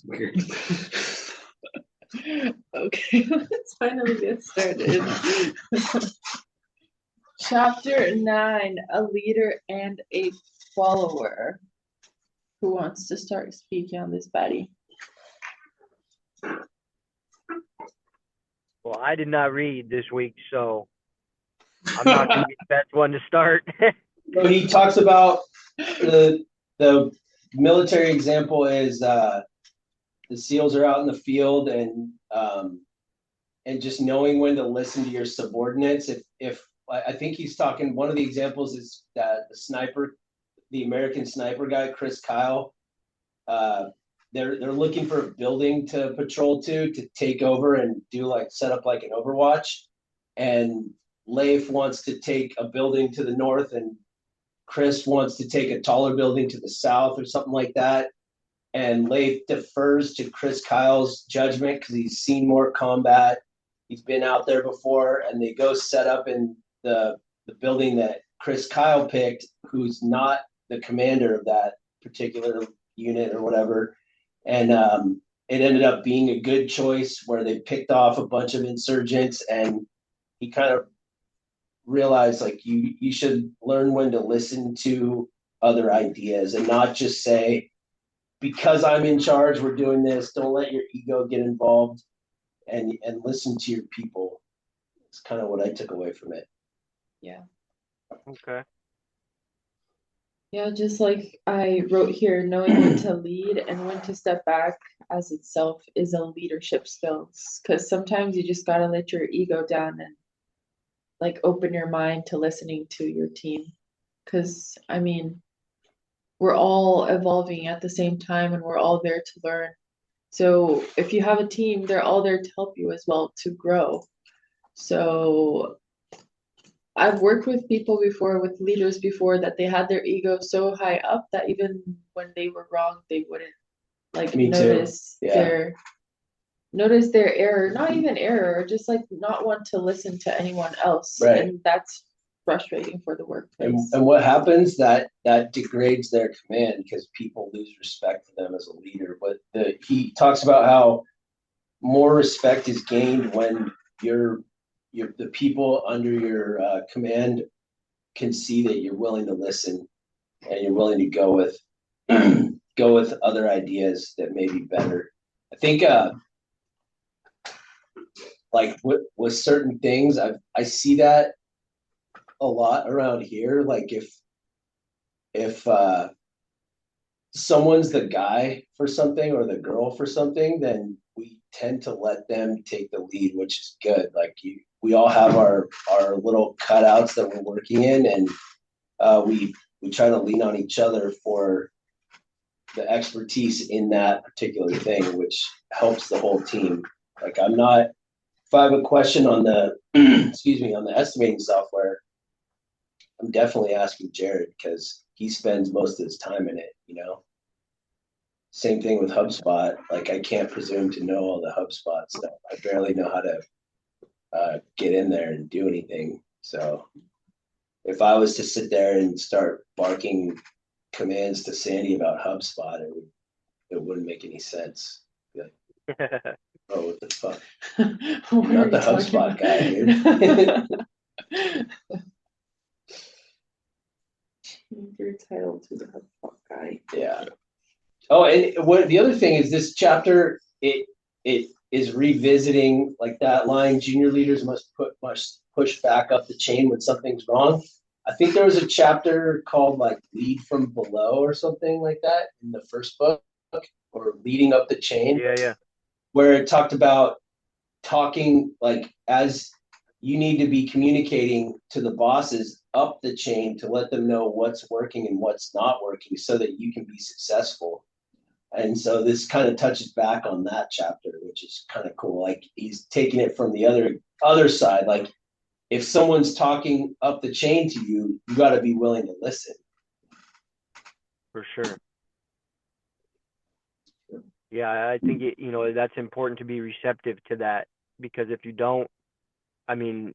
Weird. Okay, let's finally get started. Chapter 9, a leader and a follower. Who wants to start speaking on this, Patty? Well, I did not read this week, so I'm not going to be the best one to start. So he talks about the military example is the SEALs are out in the field and just knowing when to listen to your subordinates. If I think he's talking, one of the examples is that the American sniper guy, Chris Kyle, they're looking for a building to patrol to take over and do set up like an Overwatch. And Leif wants to take a building to the north and Chris wants to take a taller building to the south or something like that. And Leif defers to Chris Kyle's judgment because he's seen more combat. He's been out there before, and they go set up in the building that Chris Kyle picked, who's not the commander of that particular unit or whatever. And it ended up being a good choice where they picked off a bunch of insurgents, and he kind of realized you should learn when to listen to other ideas and not just say, because I'm in charge, we're doing this. Don't let your ego get involved and listen to your people. It's kind of what I took away from it. Yeah. Okay. Yeah, just like I wrote here, knowing when to lead and when to step back as itself is a leadership skills. Because sometimes you just gotta let your ego down and open your mind to listening to your team. Because I mean, we're all evolving at the same time and we're all there to learn. So if you have a team, they're all there to help you as well to grow. So I've worked with people before, with leaders before, that they had their ego so high up that even when they were wrong, they wouldn't Me notice too. Yeah. notice their error, not even error, just not want to listen to anyone else. Right. And that's frustrating for the workplace. And what happens, that degrades their command because people lose respect for them as a leader. But he talks about how more respect is gained when the people under your command can see that you're willing to listen and you're willing to go with other ideas that may be better. I think with certain things, I see that a lot around here. Like if someone's the guy for something or the girl for something, then we tend to let them take the lead, which is good. We all have our little cutouts that we're working in, and we try to lean on each other for the expertise in that particular thing, which helps the whole team. If I have a question on the excuse me, on the estimating software, I'm definitely asking Jared because he spends most of his time in it, Same thing with HubSpot. I can't presume to know all the HubSpot stuff. I barely know how to get in there and do anything. So if I was to sit there and start barking commands to Sandy about HubSpot, it wouldn't make any sense. Oh, what the fuck? What You're are not the you talking HubSpot about? guy, dude. You're entitled to the HubSpot guy. Yeah. Oh, and the other thing is this chapter, it is revisiting that line, junior leaders must push back up the chain when something's wrong. I think there was a chapter called Lead from Below or something like that in the first book, or Leading Up the Chain. Yeah. Where it talked about talking as you need to be communicating to the bosses up the chain to let them know what's working and what's not working so that you can be successful. And so this kind of touches back on that chapter, which is kind of cool. He's taking it from the other side. If someone's talking up the chain to you, you got to be willing to listen. For sure. Yeah, I think that's important to be receptive to that, because if you don't, I mean,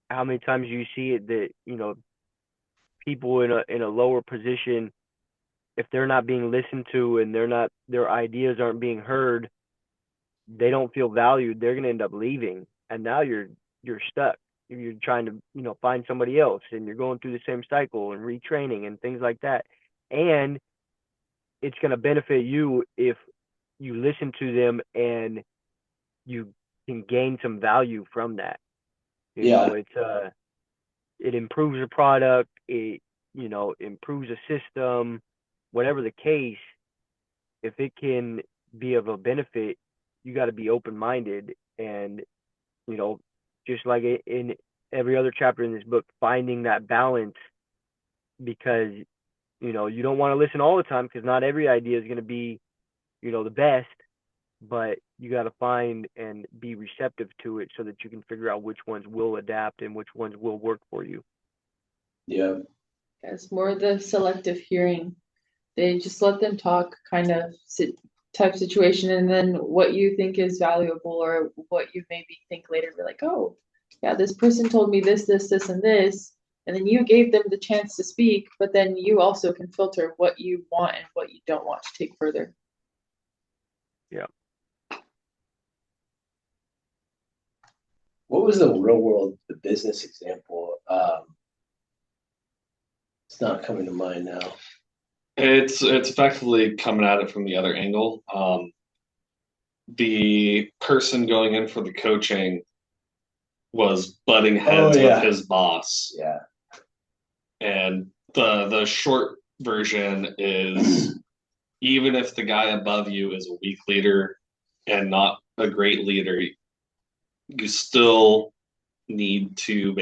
how many times do you see it that people in a lower position, if they're not being listened to and their ideas aren't being heard, they don't feel valued, they're going to end up leaving. And now you're stuck. You're trying to, find somebody else, and you're going through the same cycle and retraining and things like that. And it's going to benefit you if you listen to them and you can gain some value from that. It improves the product, it improves the system, whatever the case. If it can be of a benefit, you got to be open-minded, and just like in every other chapter in this book, finding that balance, because you don't want to listen all the time, because not every idea is going to be the best, but you got to find and be receptive to it so that you can figure out which ones will adapt and which ones will work for you. Yeah. It's more the selective hearing. They just let them talk, kind of type situation, and then what you think is valuable or what you maybe think later, be like, oh, yeah, this person told me this, and this, and then you gave them the chance to speak, but then you also can filter what you want and what you don't want to take further. Yeah. What was the real world, the business example? It's not coming to mind now. It's effectively coming at it from the other angle. The person going in for the coaching was butting heads with his boss. Yeah. And the short version is, even if the guy above you is a weak leader and not a great leader, you still need to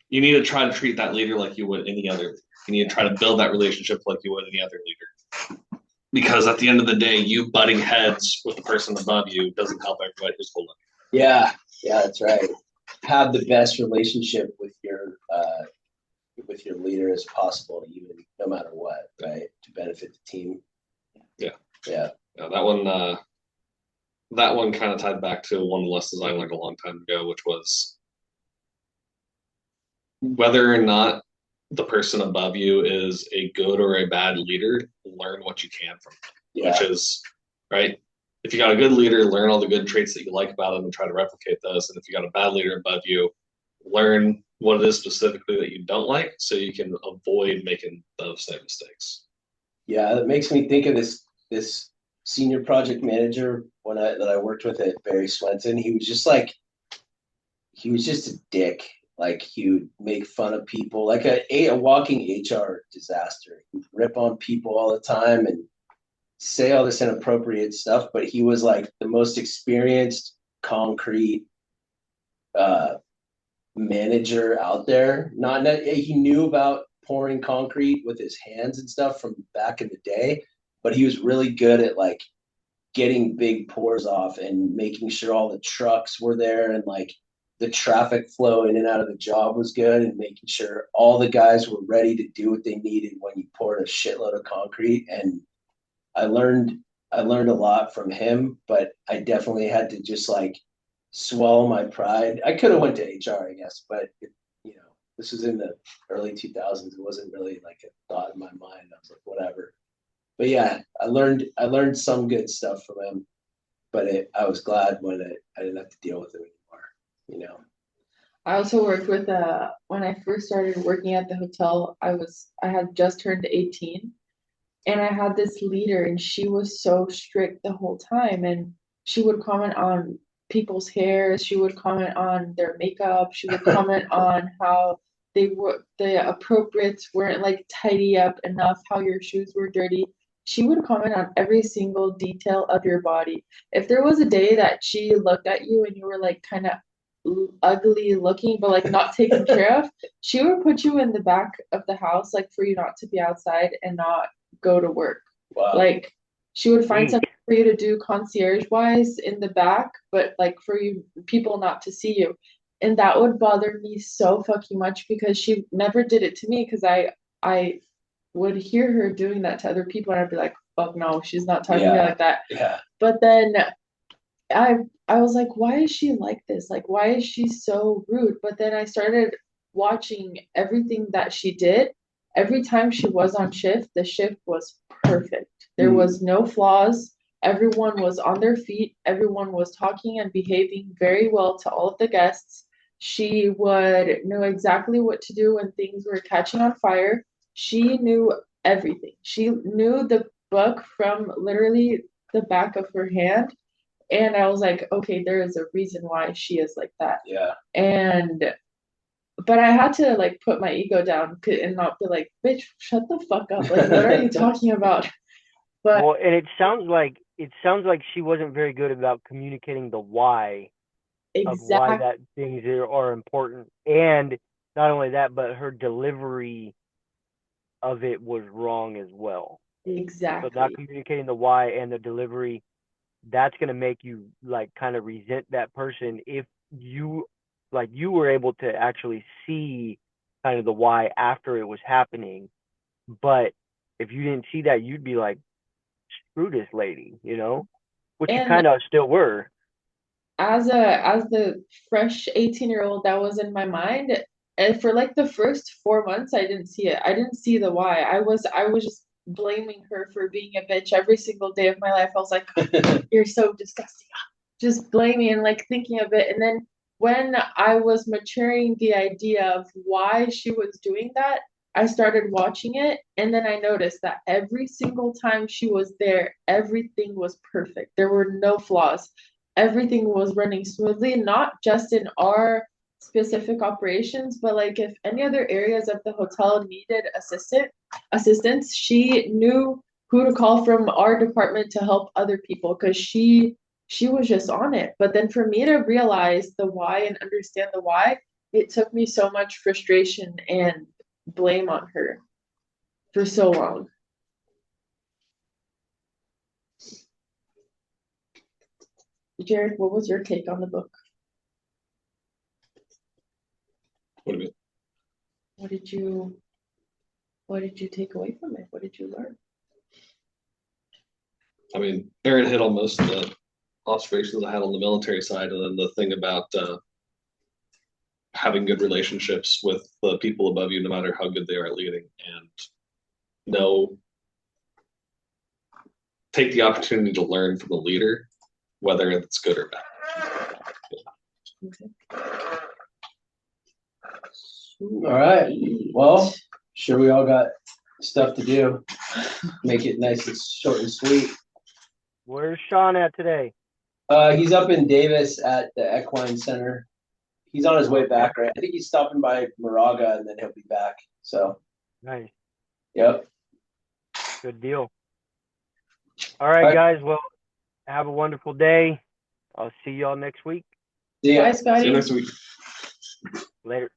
you need to try to treat that leader like you would any other leader. You need to try to build that relationship like you would any other leader. Because at the end of the day, you butting heads with the person above you doesn't help everybody who's below you. Yeah, that's right. Have the best relationship with your leader as possible, even no matter what, right? To benefit the team. Yeah. That one kind of tied back to one of the lessons I learned a long time ago, which was whether or not the person above you is a good or a bad leader, learn what you can from them. Which is, right? If you got a good leader, learn all the good traits that you like about them and try to replicate those. And if you got a bad leader above you, learn what it is specifically that you don't like so you can avoid making those same mistakes. Yeah, that makes me think of this senior project manager that I worked with at Barry Swenson. He was just a dick. Like, he would make fun of people, like a walking HR disaster. He'd rip on people all the time and say all this inappropriate stuff, but he was like the most experienced concrete manager out there. He knew about pouring concrete with his hands and stuff from back in the day, but he was really good at like getting big pours off and making sure all the trucks were there, and like the traffic flow in and out of the job was good, and making sure all the guys were ready to do what they needed when you poured a shitload of concrete. And I learned a lot from him, but I definitely had to just like swallow my pride. I could have went to HR, I guess, but this was in the early 2000s. It wasn't really like a thought in my mind. I was like, whatever. But yeah, I learned some good stuff from him, but I was glad when I didn't have to deal with it anymore. I also worked with when I first started working at the hotel, I had just turned 18, and I had this leader, and she was so strict the whole time, and she would comment on people's hair, she would comment on their makeup, she would comment on how the appropriates weren't like tidy up enough, how your shoes were dirty. She would comment on every single detail of your body. If there was a day that she looked at you and you were like kind of ugly looking but like not taken care of, she would put you in the back of the house, like for you not to be outside and not go to work. Wow. Like, she would find something for you to do concierge wise in the back, but like for you people not to see you. And that would bother me so fucking much, because she never did it to me, because I would hear her doing that to other people, and I'd be like, fuck no, she's not talking to me like that. Yeah. But then I was like, why is she like this? Like, why is she so rude? But then I started watching everything that she did, every time she was on shift, the shift was perfect. There was no flaws. Everyone was on their feet. Everyone was talking and behaving very well to all of the guests. She would know exactly what to do when things were catching on fire. She knew everything. She knew the book from literally the back of her hand. And I was like, okay, there is a reason why she is like that. Yeah. But I had to like put my ego down and not be like, bitch, shut the fuck up. Like, what are you talking about? But Well, and it sounds like she wasn't very good about communicating the why of why exactly, that things are important, and not only that, but her delivery of it was wrong as well. So not exactly. communicating the why and the delivery, that's gonna make you like kind of resent that person if you were able to actually see kind of the why after it was happening. But if you didn't see that, you'd be like, screw this lady, which you And kind of still were. as the fresh 18-year-old that was in my mind, and for like the first 4 months, I didn't see it. I didn't see the why. I was just blaming her for being a bitch every single day of my life. I was like, you're so disgusting. Just blaming and like thinking of it. And then when I was maturing the idea of why she was doing that, I started watching it. And then I noticed that every single time she was there, everything was perfect. There were no flaws. Everything was running smoothly, not just in our specific operations, but like if any other areas of the hotel needed assistance, she knew who to call from our department to help other people because she was just on it. But then for me to realize the why and understand the why, it took me so much frustration and blame on her for so long. Jared, what was your take on the book? What do you mean? What did you take away from it? What did you learn? I mean, Aaron hit on most of the observations I had on the military side, and then the thing about having good relationships with the people above you, no matter how good they are at leading, and take the opportunity to learn from the leader, whether it's good or bad. Okay. All right. Well, sure we all got stuff to do. Make it nice and short and sweet. Where's Sean at today? He's up in Davis at the Equine Center. He's on his way back, right? I think he's stopping by Moraga and then he'll be back. So Nice. Yep. Good deal. All right, guys. Well, have a wonderful day. I'll see y'all next week. See ya. Bye, Scotty. See you next week. Later.